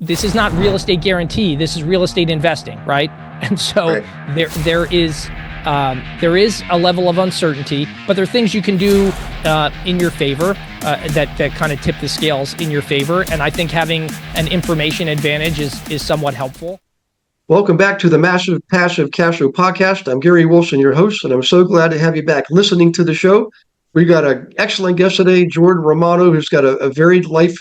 this is not real estate guarantee. This is real estate investing, right? And so there is a level of uncertainty, but there are things you can do in your favor that kind of tip the scales in your favor. And I think having an information advantage is somewhat helpful. Welcome back to the Massive Passive Cash Flow Podcast. I'm Gary Wilson, your host, and I'm so glad to have you back listening to the show. We got an excellent guest today, Jordan Romano, who's got a varied life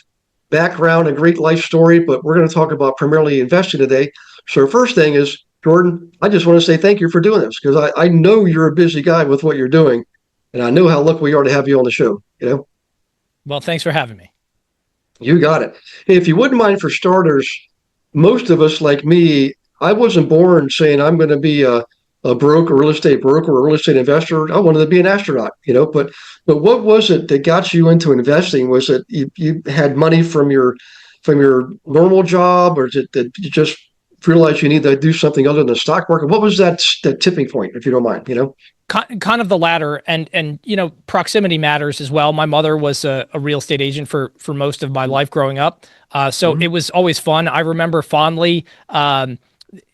background, a great life story, but we're going to talk about primarily investing today. So first thing is, Jordan, I just want to say thank you for doing this, because I know you're a busy guy with what you're doing, and I know how lucky we are to have you on the show. Well, thanks for having me. You got it. Hey, if you wouldn't mind, for starters, most of us, like me, I wasn't born saying I'm going to be a broker, real estate broker, or real estate investor. I wanted to be an astronaut, but what was it that got you into investing? Was it you had money from your normal job, or is it that you just realized you need to do something other than the stock market? What was that tipping point, if you don't mind? Kind of the latter, and proximity matters as well. My mother was a real estate agent for most of my life growing up, so it was always fun. I remember fondly.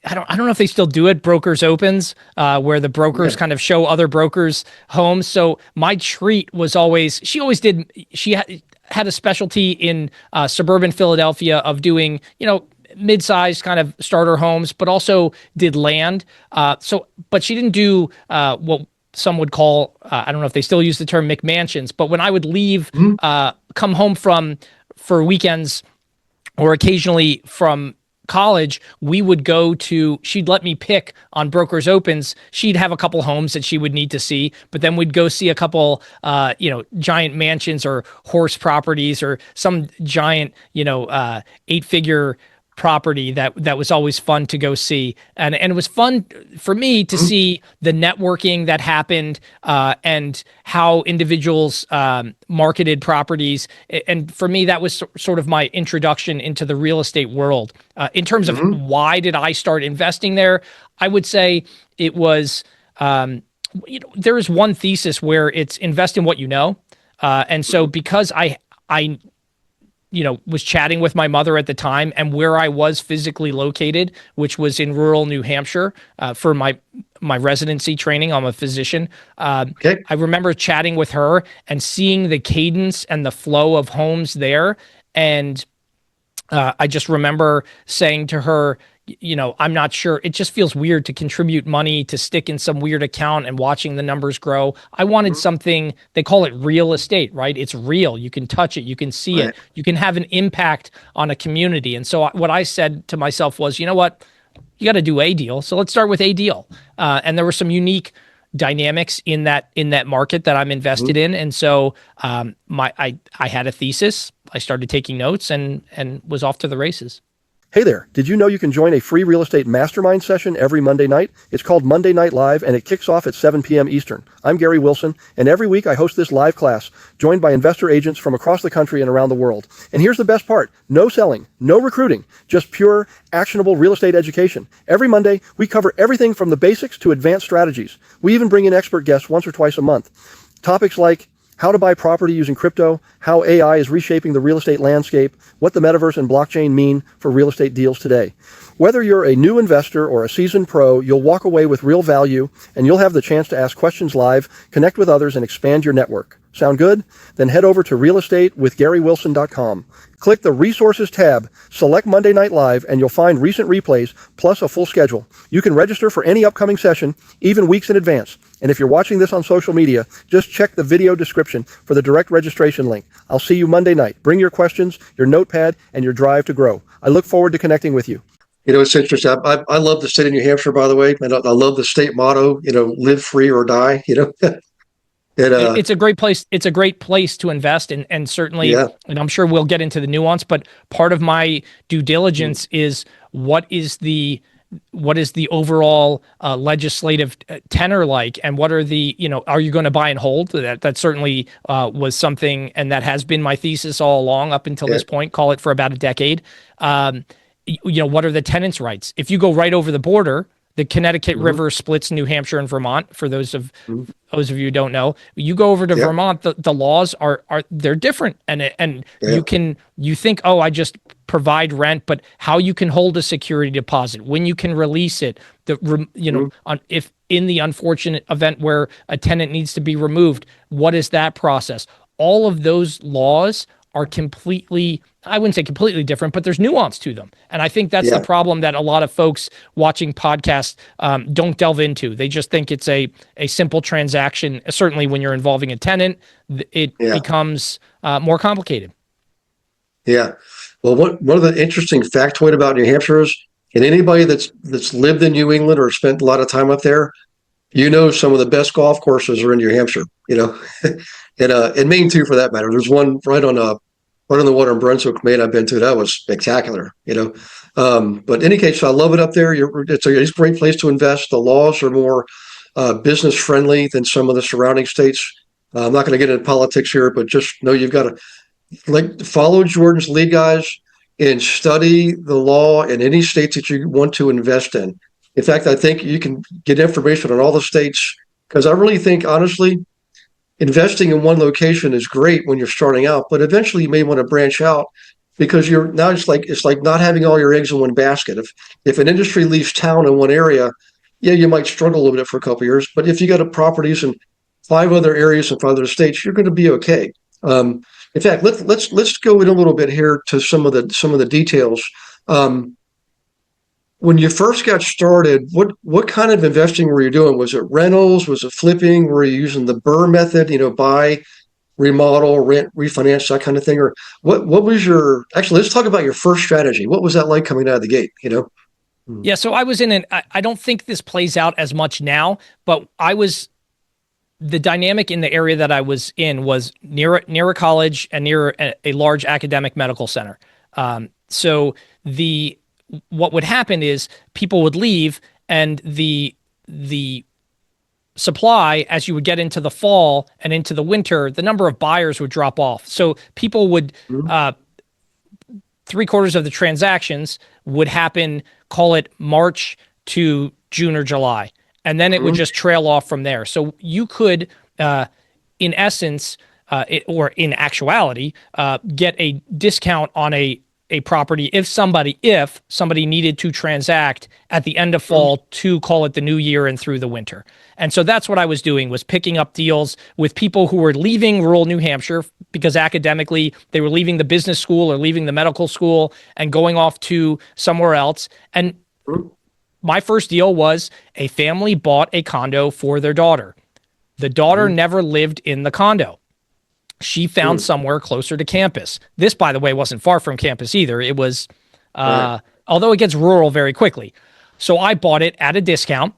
I don't know if they still do it, brokers opens, where the brokers kind of show other brokers homes. So my treat was always, she had a specialty in suburban Philadelphia of doing, mid-sized kind of starter homes, but also did land. But she didn't do what some would call, I don't know if they still use the term McMansions, but when I would leave, come home for weekends or occasionally from college, we would go to, she'd let me pick on brokers opens. She'd have a couple homes that she would need to see, but then we'd go see a couple, giant mansions or horse properties or some giant, 8-figure property that was always fun to go see. And it was fun for me to see the networking that happened and how individuals marketed properties. And for me, that was sort of my introduction into the real estate world. In terms of why did I start investing there, I would say it was, there is one thesis where it's invest in what you know. And so because I was chatting with my mother at the time, and where I was physically located, which was in rural New Hampshire, for my residency training. I'm a physician. I remember chatting with her and seeing the cadence and the flow of homes there. And I just remember saying to her, I'm not sure. It just feels weird to contribute money to stick in some weird account and watching the numbers grow. I wanted something, they call it real estate, right? It's real. You can touch it. You can see it. You can have an impact on a community. And so what I said to myself was, you know what? You got to do a deal. So let's start with a deal. And there were some unique dynamics in that market that I'm invested in. And so I had a thesis. I started taking notes and was off to the races. Hey there, did you know you can join a free real estate mastermind session every Monday night? It's called Monday Night Live, and it kicks off at 7 p.m. Eastern. I'm Gary Wilson, and every week I host this live class, joined by investor agents from across the country and around the world. And here's the best part. No selling, no recruiting, just pure, actionable real estate education. Every Monday, we cover everything from the basics to advanced strategies. We even bring in expert guests once or twice a month. Topics like how to buy property using crypto, how AI is reshaping the real estate landscape, what the metaverse and blockchain mean for real estate deals today. Whether you're a new investor or a seasoned pro, you'll walk away with real value, and you'll have the chance to ask questions live, connect with others, and expand your network. Sound good? Then head over to realestatewithgarywilson.com. Click the Resources tab, select Monday Night Live, and you'll find recent replays plus a full schedule. You can register for any upcoming session, even weeks in advance. And if you're watching this on social media, just check the video description for the direct registration link. I'll see you Monday night. Bring your questions, your notepad, and your drive to grow. I look forward to connecting with you. It's interesting. I love the state of New Hampshire, by the way. And I love the state motto, live free or die, It's a great place. It's a great place to invest, and certainly, and I'm sure we'll get into the nuance, but part of my due diligence is what is the overall legislative tenor like, and what are the, are you going to buy and hold? That certainly was something, and that has been my thesis all along up until this point, call it for about a decade. What are the tenants' rights? If you go right over the border The Connecticut Mhm. River splits New Hampshire and Vermont. For Mhm. those of you who don't know, you go over to Yep. Vermont, the laws are they're different, and Yeah. you think, oh, I just provide rent, but how you can hold a security deposit, when you can release it, Mhm. if in the unfortunate event where a tenant needs to be removed, what is that process? All of those laws are completely, I wouldn't say completely different, but there's nuance to them. And I think that's the Yeah. problem that a lot of folks watching podcasts don't delve into. They just think it's a simple transaction. Certainly when you're involving a tenant, it Yeah. becomes more complicated. Yeah. Well, one of the interesting factoid about New Hampshire is, and anybody that's lived in New England or spent a lot of time up there, some of the best golf courses are in New Hampshire. And Maine too, for that matter. There's one right on the water in Brunswick, Maine. I've been to. That was spectacular. But in any case, I love it up there. It's a great place to invest. The laws are more business friendly than some of the surrounding states. I'm not going to get into politics here, but just know you've got to follow Jordan's lead, guys, and study the law in any states that you want to invest in. In fact, I think you can get information on all the states, because I really think, honestly, investing in one location is great when you're starting out, but eventually you may want to branch out, because you're now it's like not having all your eggs in one basket. If an industry leaves town in one area, yeah, you might struggle a little bit for a couple of years, but if you got a properties in 5 other areas in 5 other states, you're going to be okay. Um, in fact, let's go in a little bit here to some of the details. Um, when you first got started, what kind of investing were you doing? Was it rentals? Was it flipping? Were you using the BRRRR method? Buy, remodel, rent, refinance, that kind of thing? Or what was your actually? Let's talk about your first strategy. What was that like coming out of the gate? Hmm. Yeah, so I was in I don't think this plays out as much now, but the dynamic in the area that I was in was near a college and near a large academic medical center. So the what would happen is people would leave, and the supply, as you would get into the fall and into the winter, the number of buyers would drop off. So people would Hmm. 3/4 of the transactions would happen, call it March to June or July. And then it would Hmm. just trail off from there. So you could, in essence, or in actuality, get a discount on a property if somebody needed to transact at the end of fall to, call it, the new year and through the winter. And so that's what I was doing, was picking up deals with people who were leaving rural New Hampshire because academically they were leaving the business school or leaving the medical school and going off to somewhere else. And Hmm. my first deal was a family bought a condo for their daughter. The daughter Hmm. never lived in the condo. She found Hmm. somewhere closer to campus. This, by the way, wasn't far from campus either. It was, Right. although it gets rural very quickly. So I bought it at a discount.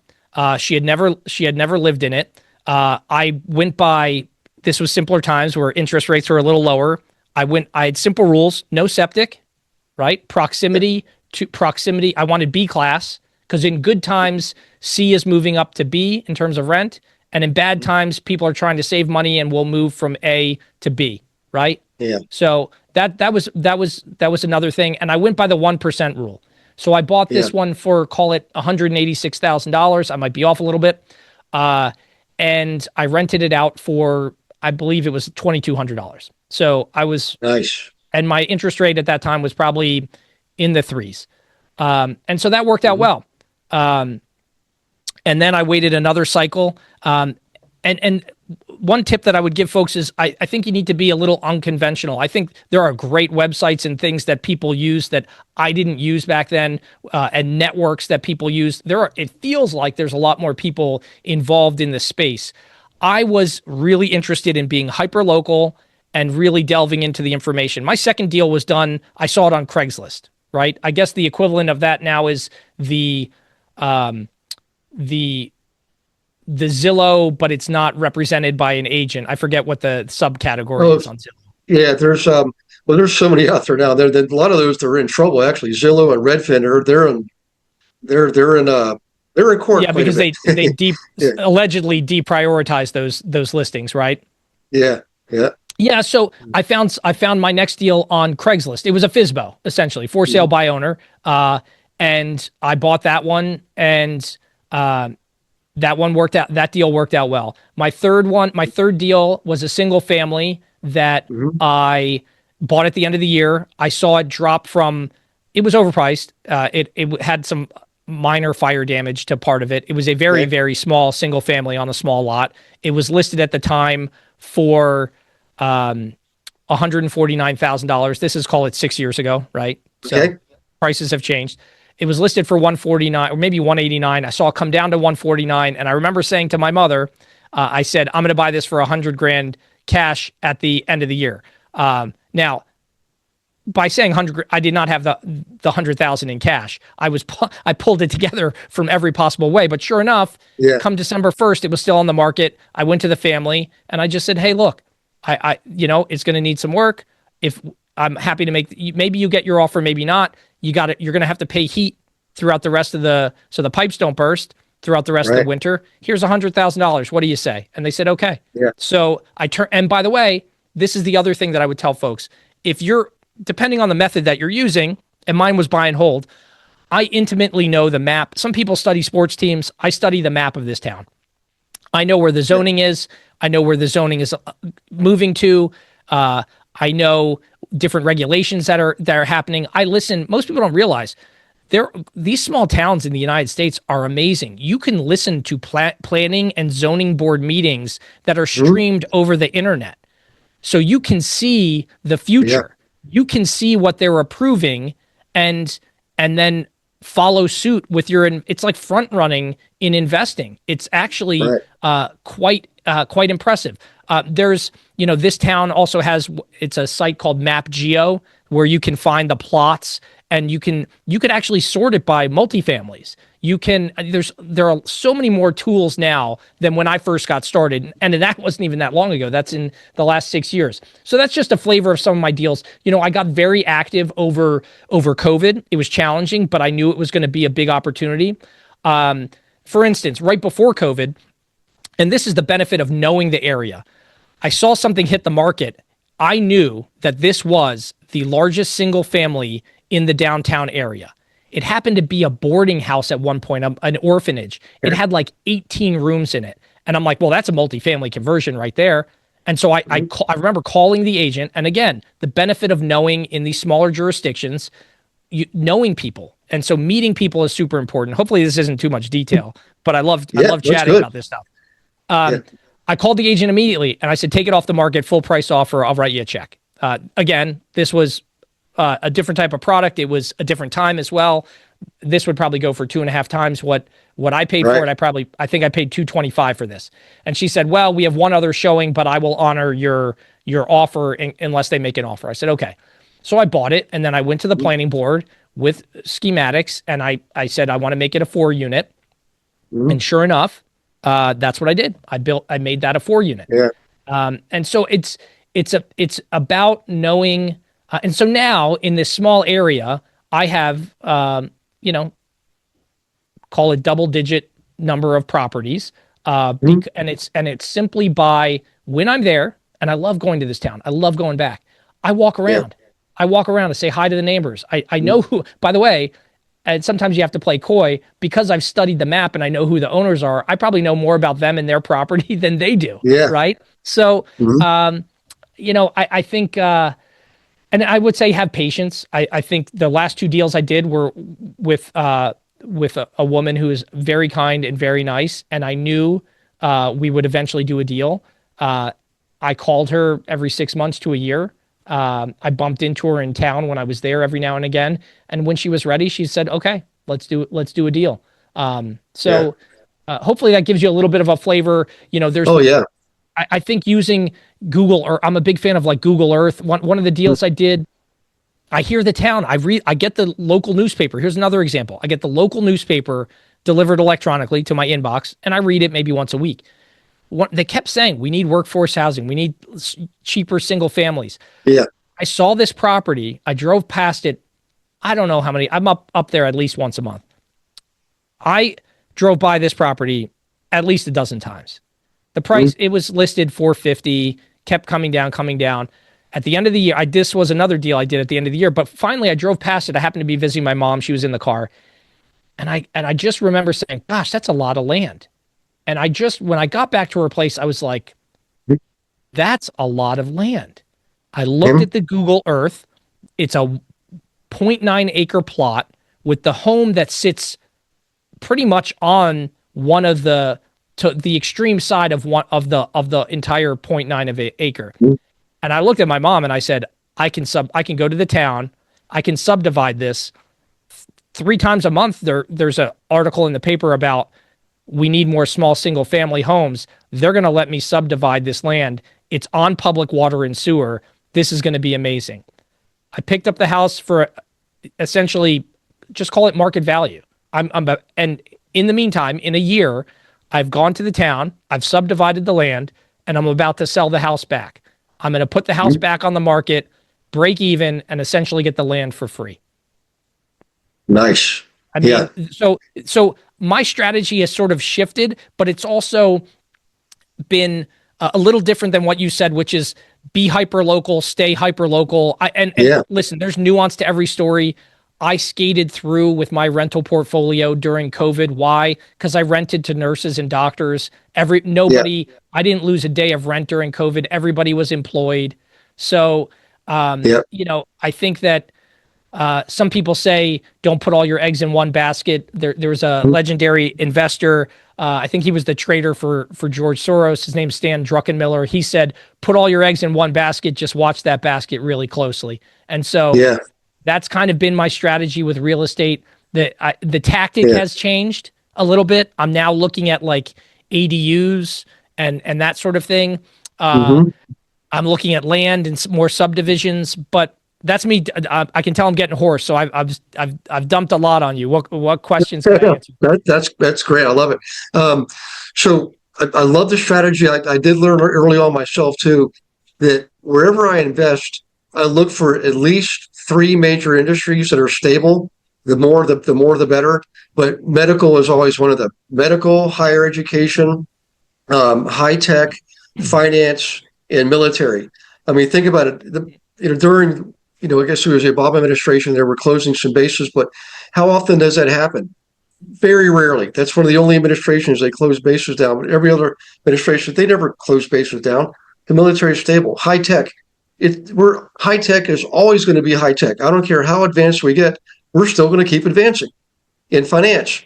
She had never lived in it. I went by, this was simpler times where interest rates were a little lower. I had simple rules: no septic, right? Proximity. I wanted B class, because in good times, C is moving up to B in terms of rent. And in bad times, people are trying to save money and will move from A to B, right? Yeah. So that was another thing. And I went by the 1% rule. So I bought Yeah. this one for, call it, $186,000. I might be off a little bit. And I rented it out for, I believe it was $2,200. So Nice. and my interest rate at that time was probably in the threes. And so that worked out Hmm. well. And then I waited another cycle. And one tip that I would give folks is I think you need to be a little unconventional. I think there are great websites and things that people use that I didn't use back then, and networks that people use. It feels like there's a lot more people involved in this space. I was really interested in being hyper local and really delving into the information. My second deal was done, I saw it on Craigslist, right? I guess the equivalent of that now is um, the Zillow, but it's not represented by an agent. I forget what the subcategory Oh, is on Zillow. yeah. There's so many out there now. A lot of those, they're in trouble actually. Zillow and Redfin they're in court Yeah, quite a because bit. they Yeah. allegedly deprioritize those listings, right? Yeah. Yeah. Yeah, so I found my next deal on Craigslist. It was a FSBO, essentially, for sale by owner. And I bought that one, and That one worked out. That deal worked out well. My third deal was a single family that I bought at the end of the year. I saw it drop from, it was overpriced. It had some minor fire damage to part of it. It was a very, very small single family on a small lot. It was listed at the time for $149,000. This is, call it 6 years ago, right? So prices have changed. It was listed for 149 or maybe 189. I saw it come down to 149, and I remember saying to my mother, I said, "I'm going to buy this for $100,000 cash at the end of the year." Now, by saying 100, I did not have the 100,000 in cash. I pulled it together from every possible way, but sure enough, come December 1st, it was still on the market. I went to the family and I just said, "Hey, look, it's going to need some work. If I'm happy to maybe you get your offer, maybe not. You're going to have to pay heat throughout the rest of so the pipes don't burst throughout the rest of the winter. Here's $100,000. What do you say?" And they said, "Okay." Yeah. So and by the way, this is the other thing that I would tell folks. If you're, depending on the method that you're using, and mine was buy and hold, I intimately know the map. Some people study sports teams. I study the map of this town. I know where the zoning is. I know where the zoning is moving to. I know different regulations that are happening. I listen. Most people don't realize these small towns in the United States are amazing. You can listen to planning and zoning board meetings that are streamed over the internet, so you can see the future. You can see what they're approving, and then follow suit with your. It's like front running in investing. It's actually quite impressive. There's, this town also has, it's a site called Map Geo where you can find the plots, and you could actually sort it by multifamilies. There are so many more tools now than when I first got started. And that wasn't even that long ago. That's in the last 6 years. So that's just a flavor of some of my deals. I got very active over COVID. It was challenging, but I knew it was going to be a big opportunity. For instance, right before COVID, and this is the benefit of knowing the area, I saw something hit the market. I knew that this was the largest single family in the downtown area. It happened to be a boarding house at one point, an orphanage. It had like 18 rooms in it. And I'm like, well, that's a multifamily conversion right there. And so I remember calling the agent. And again, the benefit of knowing in these smaller jurisdictions, knowing people. And so meeting people is super important. Hopefully this isn't too much detail, but I love chatting about this stuff. I called the agent immediately and I said, "Take it off the market, full price offer. I'll write you a check." Again, this was a different type of product. It was a different time as well. This would probably go for 2.5 times what I paid for it. I think I paid $225 for this. And she said, "Well, we have one other showing, but I will honor your offer unless they make an offer." I said, "Okay." So I bought it, and then I went to the planning board with schematics, and I said, "I want to make it a 4-unit." And sure enough, that's what I did. I made that a 4-unit. And so it's about knowing. And so now in this small area, I have, call it double-digit number of properties, and it's simply by when I'm there, and I love going to this town. I love going back. I walk around. I walk around and say hi to the neighbors. I know who. By the way, and sometimes you have to play coy because I've studied the map and I know who the owners are. I probably know more about them and their property than they do. Right. So, I think. And I would say have patience. I think the last 2 deals I did were with a woman who is very kind and very nice, and I knew we would eventually do a deal. I called her every 6 months to a year. I bumped into her in town when I was there every now and again, and when she was ready, she said, "Okay, let's do a deal." Hopefully that gives you a little bit of a flavor. There's. Oh yeah. I think using Google, or I'm a big fan of like Google Earth. One of the deals I did, I hear the town. I get the local newspaper. Here's another example. I get the local newspaper delivered electronically to my inbox, and I read it maybe once a week. They kept saying, "We need workforce housing. We need cheaper single families." Yeah. I saw this property. I drove past it. I don't know how many. I'm up there at least once a month. I drove by this property at least a dozen times. The price, it was listed $450, kept coming down. At the end of the year, this was another deal I did at the end of the year, but finally I drove past it. I happened to be visiting my mom. She was in the car. And I just remember saying, gosh, that's a lot of land. And when I got back to her place, I was like, that's a lot of land. I looked Mhm. at the Google Earth. It's a zero point 0.9 acre plot with the home that sits pretty much on one of to the extreme side of one of the entire zero point 0.9 of acre. And I looked at my mom and I said, I can go to the town, I can subdivide this. 3 times a month there's an article in the paper about we need more small single family homes. They're going to let me subdivide this land. It's on public water and sewer. This is going to be amazing. I picked up the house for essentially just call it market value. And in the meantime, in a year, I've gone to the town, I've subdivided the land, and I'm about to sell the house back. I'm going to put the house back on the market, break even, and essentially get the land for free. Nice. I mean, Yeah. so my strategy has sort of shifted, but it's also been a little different than what you said, which is be hyper local, stay hyper local. And Yeah. listen, there's nuance to every story. I skated through with my rental portfolio during COVID. Why? Because I rented to nurses and doctors. Yeah. I didn't lose a day of rent during COVID. Everybody was employed. So, Yeah. I think that some people say don't put all your eggs in one basket. There was a legendary investor. I think he was the trader for George Soros. His name's Stan Druckenmiller. He said, "Put all your eggs in one basket. Just watch that basket really closely." And so Yeah. that's kind of been my strategy with real estate. The tactic Yeah. has changed a little bit. I'm now looking at like ADUs and that sort of thing. Uh, Hmm. I'm looking at land and more subdivisions, but that's me. I can tell I'm getting hoarse, so I've dumped a lot on you. What questions can I answer? That's great. I love it. Um, so I love the strategy. I did learn early on myself too that wherever I invest, I look for at least three major industries that are stable. The more the better. But medical is always one of them. Medical, higher education, high tech, finance, and military. I mean, think about it. During I guess it was the Obama administration, they were closing some bases, but how often does that happen? Very rarely. That's one of the only administrations they close bases down. But every other administration, they never close bases down. The military is stable. High tech. High tech is always going to be high tech. I don't care how advanced we get, we're still going to keep advancing. In finance,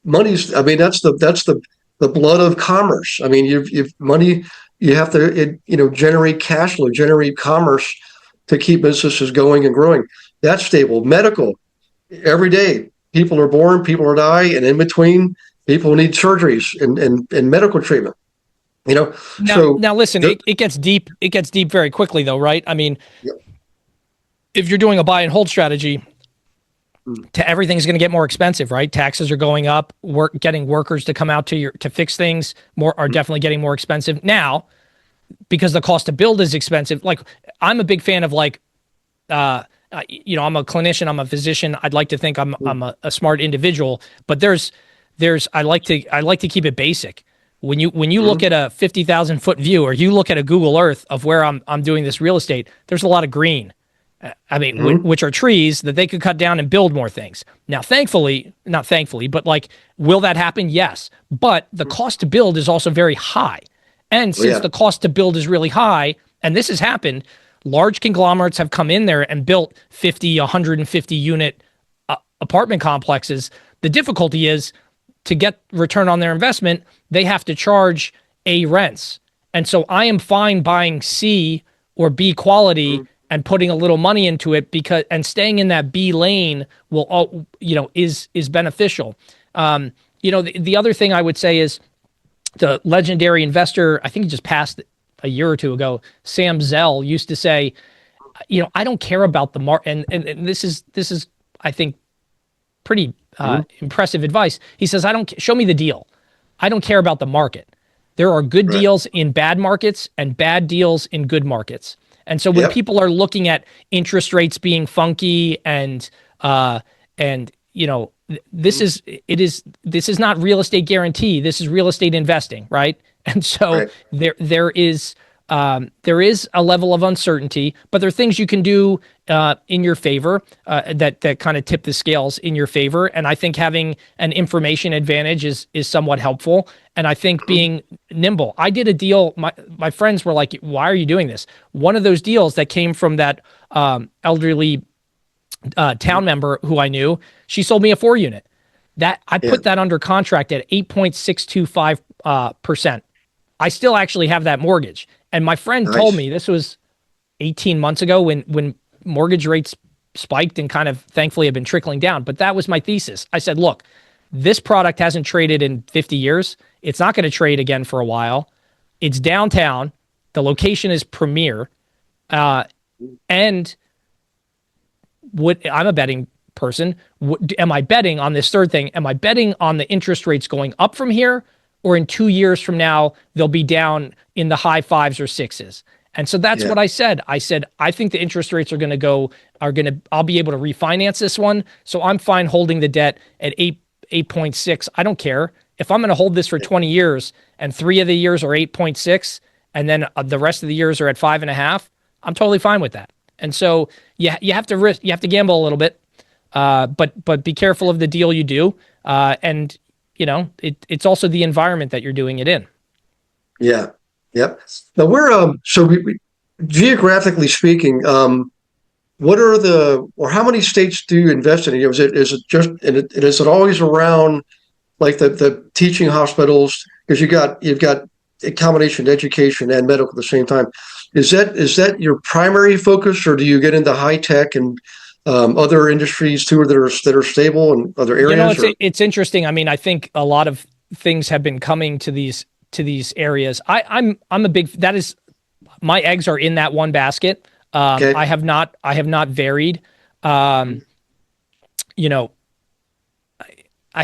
money's. I mean, that's the blood of commerce. I mean, you've money. You have to generate cash flow, generate commerce to keep businesses going and growing. That's stable. Medical, every day people are born, people are die, and in between, people need surgeries and medical treatment. You know, so Now listen, the, it gets deep. It gets deep very quickly, though, right? I mean, yeah. if you're doing a buy and hold strategy, Mm. everything's going to get more expensive, right? Taxes are going up. Getting workers to come out to fix things are definitely getting more expensive now because the cost to build is expensive. Like I'm a big fan of I'm a clinician, I'm a physician. I'd like to think I'm a smart individual, but I like to keep it basic. When you look at a 50,000 foot view, or you look at a Google Earth of where I'm doing this real estate, there's a lot of green. I mean, which are trees that they could cut down and build more things. Now, not thankfully, but like, will that happen? Yes. But the cost to build is also very high. And since the cost to build is really high, and this has happened, large conglomerates have come in there and built 50, 150 unit apartment complexes. The difficulty is to get return on their investment, they have to charge A rents. And so I am fine buying C or B quality and putting a little money into it and staying in that B lane is beneficial. The other thing I would say is the legendary investor, I think he just passed a year or two ago, Sam Zell used to say, I don't care about the market. And this is, I think, pretty impressive advice. He says, show me the deal. I don't care about the market. There are good deals in bad markets and bad deals in good markets. And so when people are looking at interest rates being funky this is not real estate guarantee. This is real estate investing, right? And so there is a level of uncertainty, but there are things you can do in your favor, that kind of tip the scales in your favor. And I think having an information advantage is somewhat helpful. And I think being nimble. I did a deal. My friends were like, "Why are you doing this?" One of those deals that came from that elderly town member who I knew, she sold me a 4-unit. That I put that under contract at 8.625%. I still actually have that mortgage. And my friend told me, this was 18 months ago when mortgage rates spiked and kind of thankfully have been trickling down. But that was my thesis. I said, look, this product hasn't traded in 50 years. It's not going to trade again for a while. It's downtown. The location is premier. And I'm a betting person. Am I betting on this third thing? Am I betting on the interest rates going up from here, or in 2 years from now, they'll be down in the high 5s or 6s? And so that's what I said. I said, I think the interest rates I'll be able to refinance this one. So I'm fine holding the debt at 8.6. I don't care. If I'm going to hold this for 20 years and 3 of the years are 8.6 and then the rest of the years are at 5.5, I'm totally fine with that. And so you have to risk, you have to gamble a little bit, but be careful of the deal you do. And it's also the environment that you're doing it in. Yeah. Yep. Now we geographically speaking, what are how many states do you invest in? Is it just, and is it always around like the teaching hospitals? Because you've got a combination of education and medical at the same time. Is that your primary focus, or do you get into high tech and other industries too that are stable in other areas? It's interesting. I mean, I think a lot of things have been coming to these areas. I'm a big, that is, my eggs are in that one basket. Okay. I have not varied. I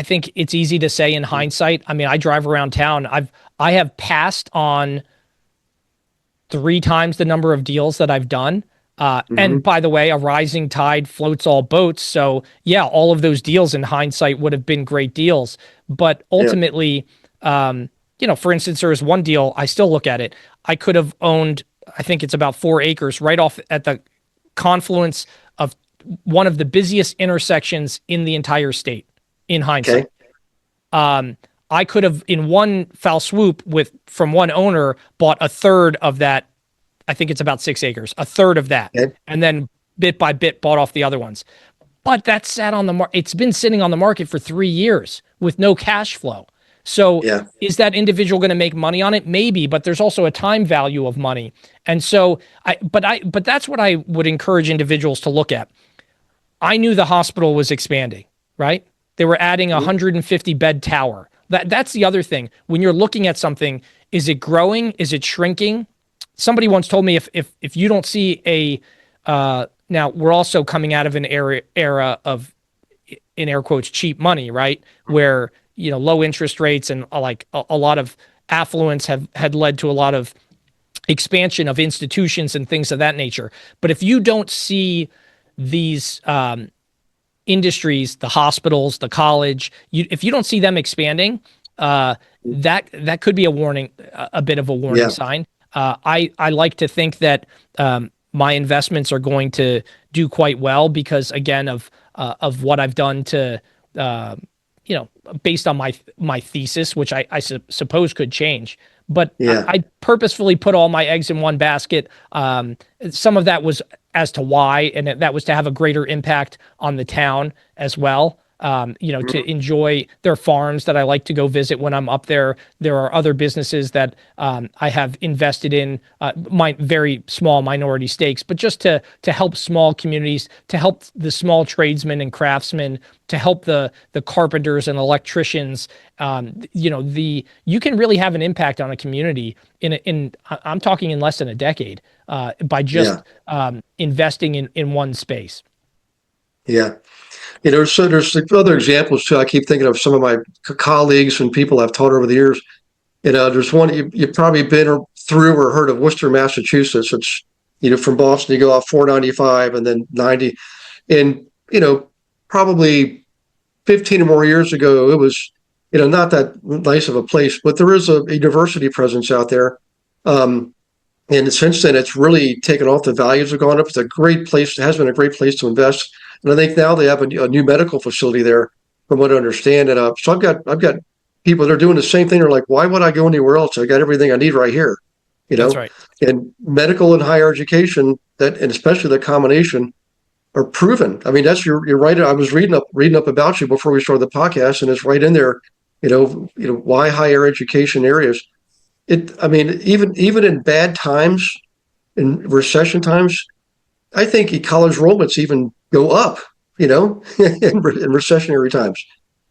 think it's easy to say in hindsight. I mean, I drive around town. I have passed on 3 times the number of deals that I've done. And by the way, a rising tide floats all boats. So yeah, all of those deals in hindsight would have been great deals. But ultimately, for instance, there was one deal, I still look at it. I could have owned, I think it's about 4 acres right off at the confluence of one of the busiest intersections in the entire state in hindsight. Okay. I could have, in one foul swoop from one owner, bought a third of that. I think it's about 6 acres, a third of that. Okay. And then bit by bit bought off the other ones. But that sat on the market. It's been sitting on the market for 3 years with no cash flow. So is that individual going to make money on it? Maybe, but there's also a time value of money. And so but that's what I would encourage individuals to look at. I knew the hospital was expanding, right? They were adding a 150 bed tower. That's the other thing. When you're looking at something, is it growing? Is it shrinking? Somebody once told me if you don't see now we're also coming out of an era of, in air quotes, cheap money, right? Where low interest rates and like a lot of affluence had led to a lot of expansion of institutions and things of that nature. But if you don't see these industries, the hospitals, the college, if you don't see them expanding, that could be a bit of a warning sign. I like to think that my investments are going to do quite well because, again, of what I've done to based on my thesis, which I suppose could change. But I purposefully put all my eggs in one basket. Some of that was as to why, and that was to have a greater impact on the town as well. To enjoy their farms that I like to go visit when I'm up there. There are other businesses that I have invested in, my very small minority stakes, but just to help small communities, to help the small tradesmen and craftsmen, to help the carpenters and electricians. You can really have an impact on a community I'm talking in less than a decade by just investing in one space. Yeah. So there's other examples too. I keep thinking of some of my colleagues and people I've taught over the years. There's one you've probably been through or heard of, Worcester, Massachusetts. It's, from Boston, you go off 495 and then 90. And, probably 15 or more years ago, it was, not that nice of a place, but there is a university presence out there. And since then, it's really taken off. The values have gone up. It's a great place. It has been a great place to invest. And I think now they have a new medical facility there, from what I understand. And so I've got people that are doing the same thing. They're like, why would I go anywhere else? I got everything I need right here, you That's know. right. And medical and higher education, that and especially the combination, are proven. I mean, you're right. I was reading up about you before we started the podcast, and it's right in there. Why higher education areas. I mean, even in bad times, in recession times, I think college enrollments even go up. In recessionary times.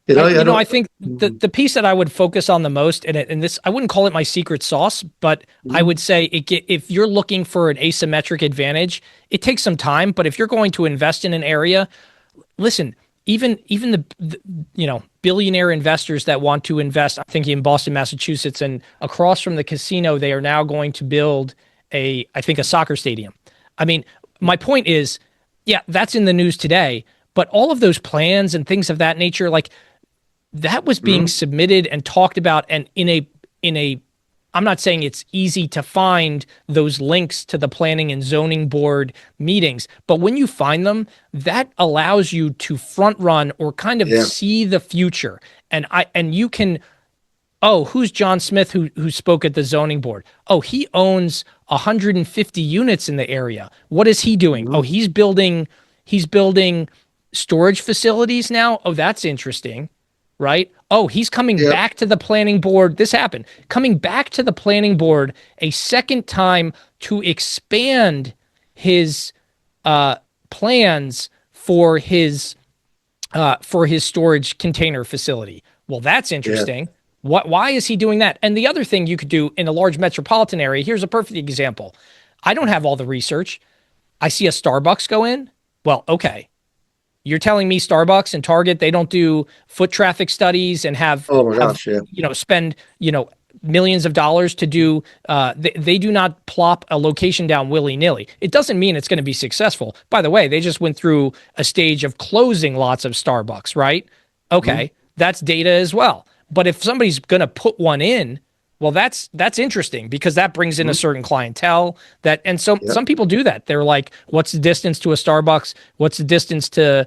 I think the piece that I would focus on the most, and this, I wouldn't call it my secret sauce, but I would say if you're looking for an asymmetric advantage, it takes some time. But if you're going to invest in an area, listen, even the billionaire investors that want to invest, I'm thinking in Boston, Massachusetts, and across from the casino, they are now going to build I think a soccer stadium. I mean, my point is, yeah, that's in the news today, but all of those plans and things of that nature, like that was being submitted and talked about, and in a I'm not saying it's easy to find those links to the planning and zoning board meetings, but when you find them, that allows you to front run or kind of see the future. And you can, oh, who's John Smith who spoke at the zoning board? Oh, he owns 150 units in the area. What is he doing? Oh, he's building storage facilities now. Oh, that's interesting. Right? Oh, he's coming back to the planning board. This happened. Coming back to the planning board a second time to expand his plans for his storage container facility. Well, that's interesting. Why is he doing that? And the other thing you could do in a large metropolitan area, here's a perfect example. I don't have all the research. I see a Starbucks go in. Well, okay. You're telling me Starbucks and Target, they don't do foot traffic studies and spend, millions of dollars to do, they do not plop a location down willy-nilly. It doesn't mean it's going to be successful. By the way, they just went through a stage of closing lots of Starbucks, right? Okay, that's data as well. But if somebody's going to put one in, well, that's interesting because that brings in a certain clientele some people do that. They're like, what's the distance to a Starbucks? What's the distance to,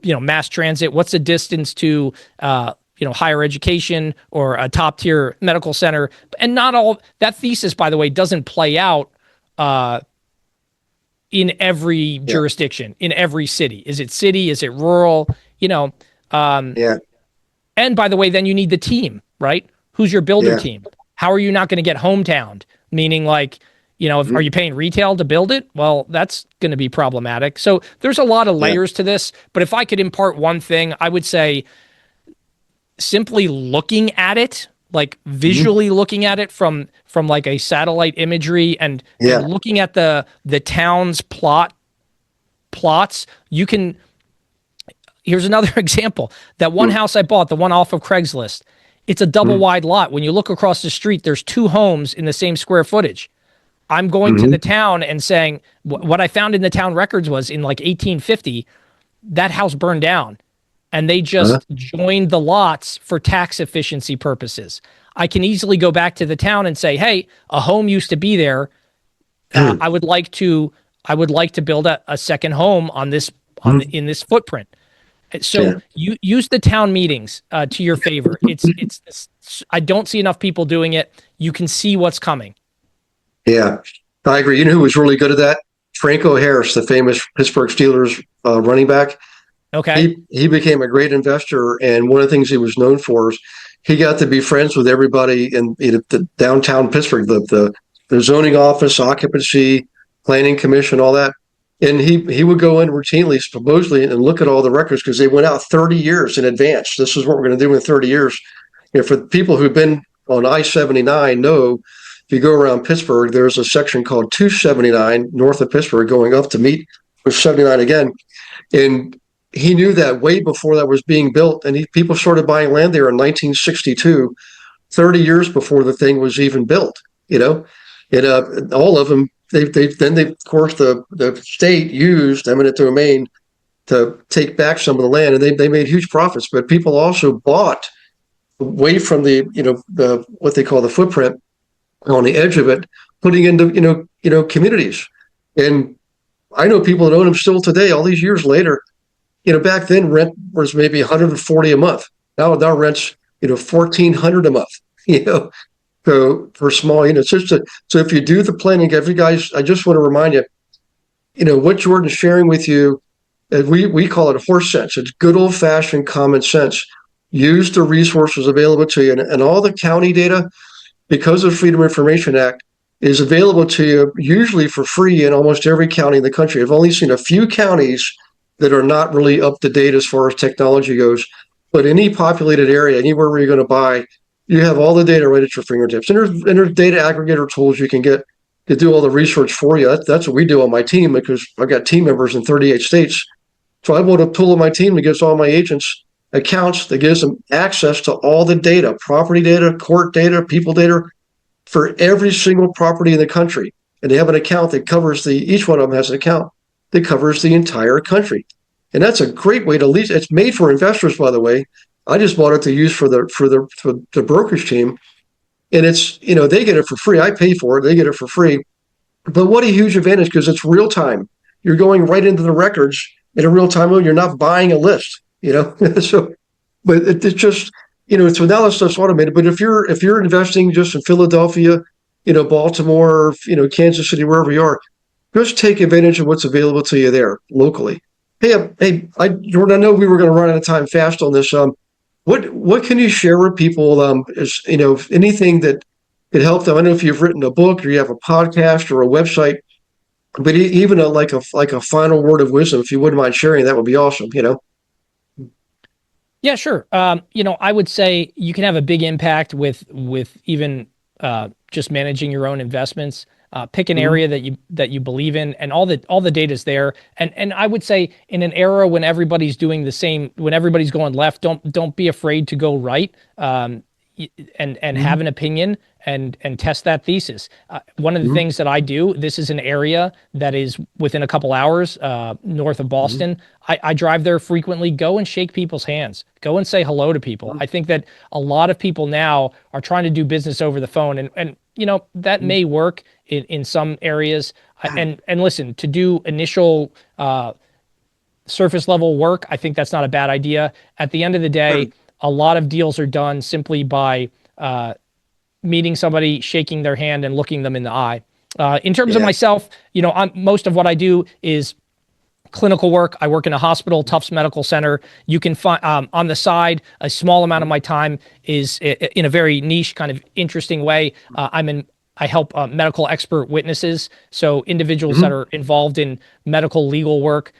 mass transit? What's the distance to, higher education or a top tier medical center? And not all that thesis, by the way, doesn't play out, in every jurisdiction, in every city. Is it city? Is it rural? And by the way, then you need the team, right? Who's your builder team? How are you not going to get hometowned? Meaning like, are you paying retail to build it? Well, that's going to be problematic. So there's a lot of layers to this, but if I could impart one thing, I would say simply looking at it, like visually looking at it from like a satellite imagery and looking at the town's plots, you can, here's another example. That one house I bought, the one off of Craigslist, it's a double wide lot. When you look across the street, there's two homes in the same square footage. I'm going to the town and saying what I found in the town records was in like 1850, that house burned down and they just joined the lots for tax efficiency purposes. I can easily go back to the town and say, hey, a home used to be there. I would like to build a second home on this in this footprint. So you use the town meetings to your favor. I don't see enough people doing it. You can see what's coming. Yeah, I agree. You know who was really good at that? Franco Harris, the famous Pittsburgh Steelers running back. Okay. He became a great investor, and one of the things he was known for is he got to be friends with everybody in the downtown Pittsburgh, the zoning office, occupancy, planning commission, all that. And he would go in routinely, supposedly, and look at all the records because they went out 30 years in advance. This is what we're going to do in 30 years. For people who've been on I-79, know if you go around Pittsburgh, there's a section called 279 north of Pittsburgh going up to meet with 79 again. And he knew that way before that was being built. And people started buying land there in 1962, 30 years before the thing was even built, And all of them, They of course the state used eminent domain to take back some of the land, and they made huge profits. But people also bought away from the what they call the footprint on the edge of it, putting into, communities. And I know people that own them still today, all these years later. Back then rent was maybe 140 a month. Now rent's, 1,400 a month, so for small units. So if you do the planning, every guys, I just want to remind you, what Jordan's sharing with you, we call it horse sense. It's good old fashioned common sense. Use the resources available to you, and all the county data, because of Freedom of Information Act, is available to you usually for free in almost every county in the country. I've only seen a few counties that are not really up to date as far as technology goes, but any populated area, anywhere where you're going to buy, you have all the data right at your fingertips. And there's data aggregator tools you can get to do all the research for you. That's what we do on my team, because I've got team members in 38 states. So I built a tool on my team that gives all my agents accounts, that gives them access to all the data, property data, court data, people data, for every single property in the country. And they have an account that covers each one of them has an account that covers the entire country. And that's a great way to lease. It's made for investors, by the way. I just bought it to use for the brokerage team. And it's, they get it for free. I pay for it. They get it for free. But what a huge advantage, because it's real time. You're going right into the records in a real time mode. You're not buying a list, so, but it's just, so now that stuff's automated. But if you're investing just in Philadelphia, Baltimore, Kansas City, wherever you are, just take advantage of what's available to you there locally. Hey, Jordan, I know we were going to run out of time fast on this. What can you share with people? Anything that could help them? I know if you've written a book or you have a podcast or a website, but even like a final word of wisdom, if you wouldn't mind sharing, that would be awesome. Yeah, sure. I would say you can have a big impact with even just managing your own investments. Pick an area that you believe in, and all the data's there. And I would say, in an era when everybody's doing the same, when everybody's going left, don't be afraid to go right, and have an opinion and test that thesis. One of the things that I do, this is an area that is within a couple hours north of Boston. I drive there frequently. Go and shake people's hands. Go and say hello to people. I think that a lot of people now are trying to do business over the phone, and that may work in some areas. And listen, to do initial surface level work, I think that's not a bad idea. At the end of the day, a lot of deals are done simply by meeting somebody, shaking their hand, and looking them in the eye. In terms of myself, most of what I do is clinical work. I work in a hospital, Tufts Medical Center. You can find on the side, a small amount of my time is in a very niche, kind of interesting way. I help medical expert witnesses, so individuals that are involved in medical legal work,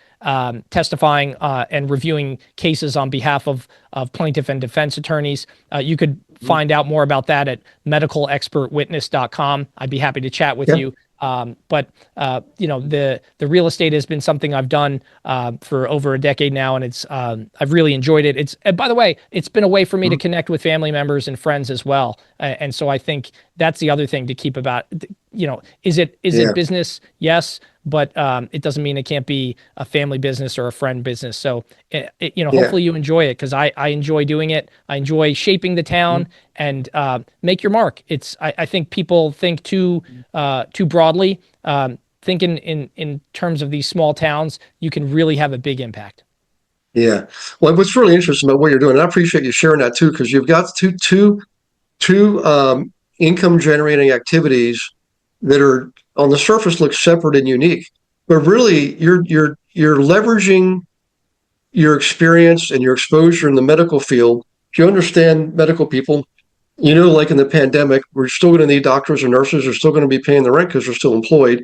testifying and reviewing cases on behalf of plaintiff and defense attorneys. You could find out more about that at medicalexpertwitness.com. I'd be happy to chat with you. But the real estate has been something I've done for over a decade now, and it's I've really enjoyed it. And by the way, it's been a way for me to connect with family members and friends as well. And so I think that's the other thing to keep about. Is it business? Yes, but it doesn't mean it can't be a family business or a friend business. So hopefully you enjoy it, because I enjoy doing it. I enjoy shaping the town and make your mark. I think people think too broadly. Thinking in terms of these small towns, you can really have a big impact. Yeah. Well, what's really interesting about what you're doing, and I appreciate you sharing that too, because you've got two income generating activities that are on the surface look separate and unique, but really you're leveraging your experience and your exposure in the medical field. If you understand medical people, like in the pandemic, we're still going to need doctors and nurses. Are still going to be paying the rent because they're still employed.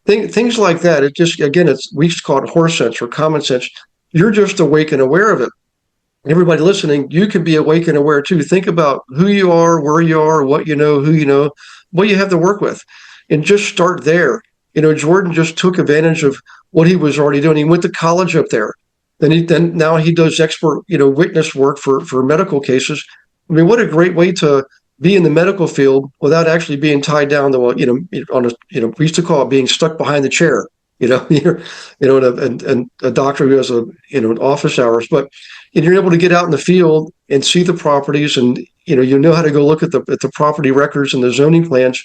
Things like that. It just, again, we call it horse sense or common sense. You're just awake and aware of it. Everybody listening, you can be awake and aware too. Think about who you are, where you are, what you know, who you know, what you have to work with, and just start there. Jordan just took advantage of what he was already doing. He went to college up there. Now he does expert, witness work for medical cases. I mean, what a great way to be in the medical field without actually being tied down to, we used to call it being stuck behind the chair. And a doctor who has office hours, but you're able to get out in the field and see the properties, and you know how to go look at the property records and the zoning plans,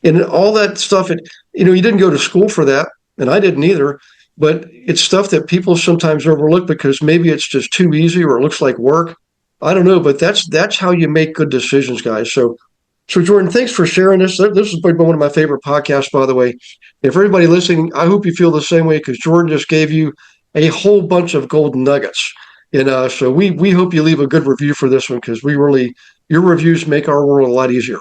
And all that stuff, you didn't go to school for that, and I didn't either, but it's stuff that people sometimes overlook because maybe it's just too easy or it looks like work. I don't know, but that's how you make good decisions, guys. So Jordan, thanks for sharing this. This has been one of my favorite podcasts, by the way. If everybody listening, I hope you feel the same way because Jordan just gave you a whole bunch of golden nuggets. And so we hope you leave a good review for this one because your reviews make our world a lot easier,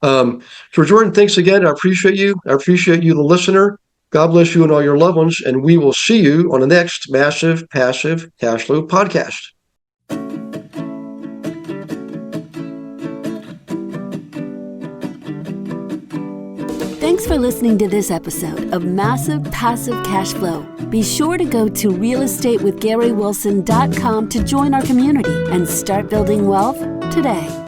So Jordan, thanks again. I appreciate you. I appreciate you, the listener. God bless you and all your loved ones. And we will see you on the next Massive Passive Cash Flow podcast. Thanks for listening to this episode of Massive Passive Cash Flow. Be sure to go to realestatewithgarywilson.com to join our community and start building wealth today.